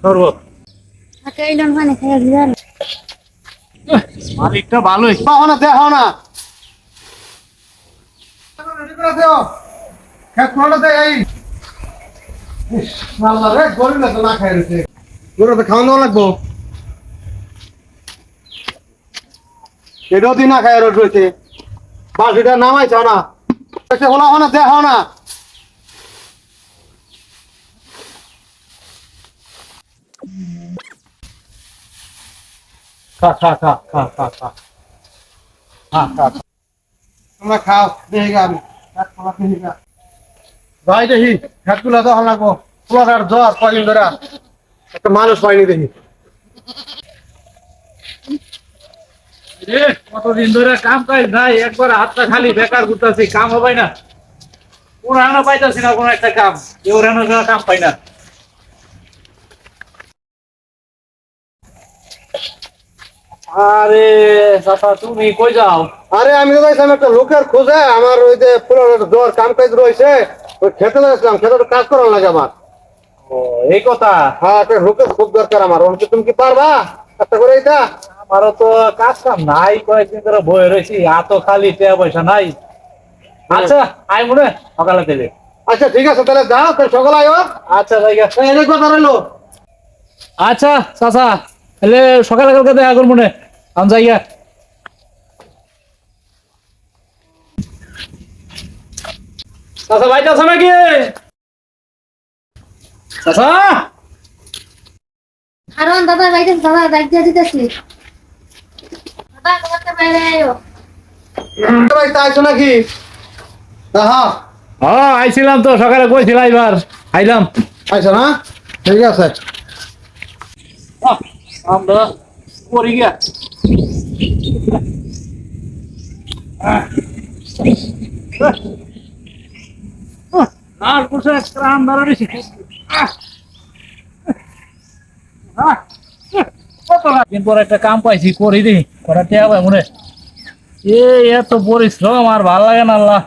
শরবত। এই লন পানি খেয়ে দিলেন। মালিকটা ভালোই। পাও না দেখো না রেডি করে দিও খেত কোনটা দে এই আল্লাহ রে গরু না তো না খাই রইছে গরু তো খাওয়া দাওয়া লাগবো এটাও তুই না খাই রইছে বাসিটা নামাইছ না এসে হলা হনা দেখো না খা খা খা খা খা খা খা খা। তোমরা খাও দেখি আমি খেতগুলা দেখি যাই দেখি খেতগুলা দেখো লাগবো পোলার জ্বর কয়দিন ধরে একটা মানুষ পাইনি দেখি রে কতদিন ধরে কাম কাজ নাই, একবার হাতটা খালি বেকার ঘুরতেছি, কাম হবে না। পুরানো পাইতাছি না কোনো একটা কাম, এওরানো কাম পাই না। আরে চাচা তুমি কই যাও? আরে আমি তো যাইছিলাম একটা লোকের খোঁজে আমার ওই যে পোলার জ্বর কাম কাজ রয়েছে ওই খেতে যাচ্ছিলাম খেতে তো কাজ করার লাগে আমার ও এই কথা। হ্যাঁ একটা লোকের খুব দরকার আমার অনেক তুমি কি পারবা একটা করে এটা আমারও তো কাজ কাম নাই, কয়েকদিন ধরে বয়ে রয়েছি, এত খালি টাকা পয়সা নাই। আচ্ছা আই মনে সকালে দেবে। আচ্ছা ঠিক আছে তাহলে যাও তাহলে সকালে আয়ো আচ্ছা জায়গা। এই কথা রইলো আচ্ছা চাচা তাহলে সকালে কালকে দেখা করবো মনে আমি জায়গা। চাচা বাইতে আছে নাকি? চাচা কারণ দাদা বাইরে দাদা দায়িত্ব দিয়ে দিতেছি। দাদা তোমাকে বাইরে আয়ো। ভাই তাইছো নাকি হ্যাঁ হ্যাঁ আইছিলাম তো সকালে কইছিলাম, এবার আইলাম। আইছো না ঠিক আছে আমরা পড়ি গিয়া আর কুছে ক্রাম বাড়াইছি। দিন পর একটা কাম পাইছি, করি দি করাতে হবে মনে। এত পরিশ্রম আর ভাল লাগে না আল্লাহ।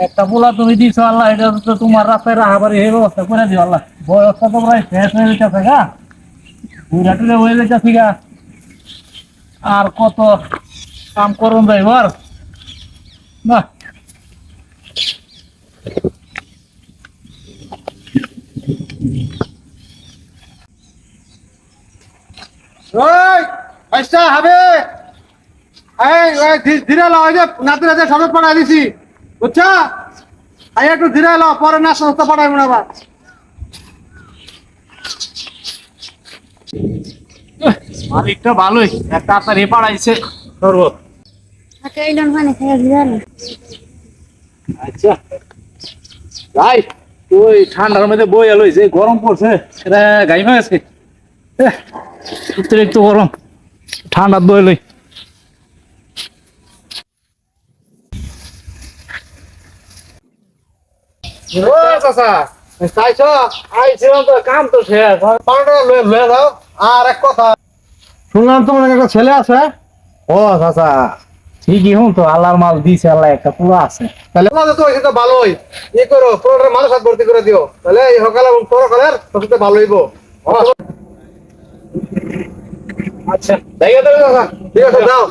একটা পোলা তুমি দিছো আল্লাহ, এটা তো তোমার রাস্তায় রাহাবারি এই ব্যবস্থা করে দিও আল্লাহ। বয়সটা তো প্রায় শেষ হয়ে যেতেছে গা, বুড়া টুড়ে হয়ে যেতেছি গা, আর কত কাম করুন যাইবার না। ওই আচ্ছা হবে এই ওই ধীরে লাও এই যে নাতি নাতি সদর পাঠাই দিছি বুঝছা আই একটু ধীরে লাও পরে না সংস্থা পাঠাইব না আবার মালিকটা ভালোই, একটা তাড়াতাড়ি পাড়াইছে শরবত। এই লন পানি খেয়ে দিলেন। আচ্ছা যাই, ওই ঠান্ডার মধ্যে বই এলো, যে গরম পড়ছে সেটা গাইমা গেছে, অতিরিক্ত গরম, ঠান্ডার বই লই। ও চাচা চাইছো আইছিলাম তো, কাম তো শেষ। 5 টাকা লয়ে যাও আর এক কথা শুনলাম তোমার একটা ছেলে আছে ও চাচা ঠিকই, হুন তো আল্লাহর মাল দিছে, আল্লাহ একটা পুরো আছে। তাহলে তোমাদের তো এটা ভালোই ই করো পুরোটা মানুষ হাত ভর্তি করে দিও তাহলে এই সকালে এবং পরকালের সবচেয়ে ভালো হইব আচ্ছা জায়গা দেবে চাচা। ঠিক আছে যাও